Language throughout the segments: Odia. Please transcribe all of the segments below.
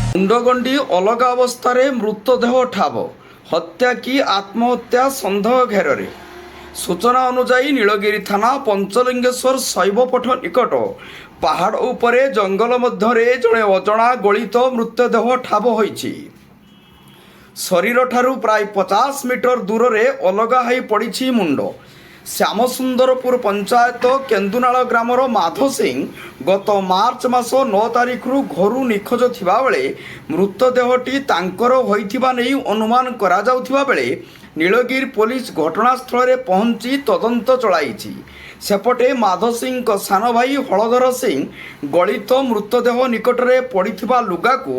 ମୁଣ୍ଡଗଣ୍ଡି ଅଲଗା ଅବସ୍ଥାରେ ମୃତଦେହ ଠାବ। ହତ୍ୟା କି ଆତ୍ମହତ୍ୟା ସନ୍ଦେହ ଘେରରେ। ସୂଚନା ଅନୁଯାୟୀ ନୀଳଗିରି ଥାନା ପଞ୍ଚଲିଙ୍ଗେଶ୍ୱର ଶୈବପୀଠ ନିକଟ ପାହାଡ଼ ଉପରେ ଜଙ୍ଗଲ ମଧ୍ୟରେ ଜଣେ ଅଜଣା ଗଳିତ ମୃତଦେହ ଠାବ ହୋଇଛି। ଶରୀରଠାରୁ ପ୍ରାୟ 50 ମିଟର ଦୂରରେ ଅଲଗା ହୋଇ ପଡ଼ିଛି ମୁଣ୍ଡ। ଶ୍ୟାମସୁନ୍ଦରପୁର ପଞ୍ଚାୟତ କେନ୍ଦୁନାଳ ଗ୍ରାମର ମାଧ ସିଂ ଗତ ମାର୍ଚ୍ଚ ମାସ 9 ତାରିଖରୁ ଘରୁ ନିଖୋଜ ଥିବାବେଳେ ମୃତଦେହଟି ତାଙ୍କର ହୋଇଥିବା ନେଇ ଅନୁମାନ କରାଯାଉଥିବା ବେଳେ ନୀଳଗିରି ପୋଲିସ ଘଟଣାସ୍ଥଳରେ ପହଞ୍ଚି ତଦନ୍ତ ଚଳାଇଛି। ସେପଟେ ମାଧ ସିଂଙ୍କ ସାନ ଭାଇ ହଳଧର ସିଂ ଗଳିତ ମୃତଦେହ ନିକଟରେ ପଡ଼ିଥିବା ଲୁଗାକୁ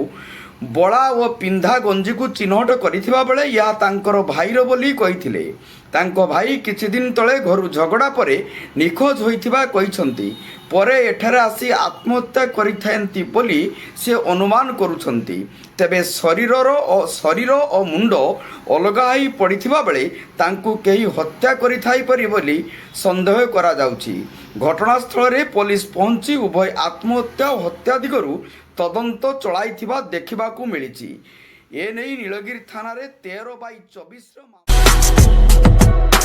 ବଳା ଓ ପିନ୍ଧା ଗଞ୍ଜିକୁ ଚିହ୍ନଟ କରିଥିବା ବେଳେ ଏହା ତାଙ୍କର ଭାଇର ବୋଲି କହିଥିଲେ। ତାଙ୍କ ଭାଇ କିଛି ଦିନ ତଳେ ଘରୁ ଝଗଡ଼ା ପରେ ନିଖୋଜ ହୋଇଥିବା କହିଛନ୍ତି। ପରେ ଏଠାରେ ଆସି ଆତ୍ମହତ୍ୟା କରିଥାନ୍ତି ବୋଲି ସେ ଅନୁମାନ କରୁଛନ୍ତି। ତେବେ ଶରୀର ଓ ମୁଣ୍ଡ ଅଲଗା ହୋଇ ପଡ଼ିଥିବା ବେଳେ ତାଙ୍କୁ କେହି ହତ୍ୟା କରିଥାଇପାରେ ବୋଲି ସନ୍ଦେହ କରାଯାଉଛି। ଘଟଣାସ୍ଥଳରେ ପୋଲିସ ପହଞ୍ଚି ଉଭୟ ଆତ୍ମହତ୍ୟା ଓ ହତ୍ୟା ଦିଗରୁ ତଦନ୍ତ ଚଳାଇଥିବା ଦେଖିବାକୁ ମିଳିଛି। ଏନେଇ ନୀଳଗିରି ଥାନାରେ 13/24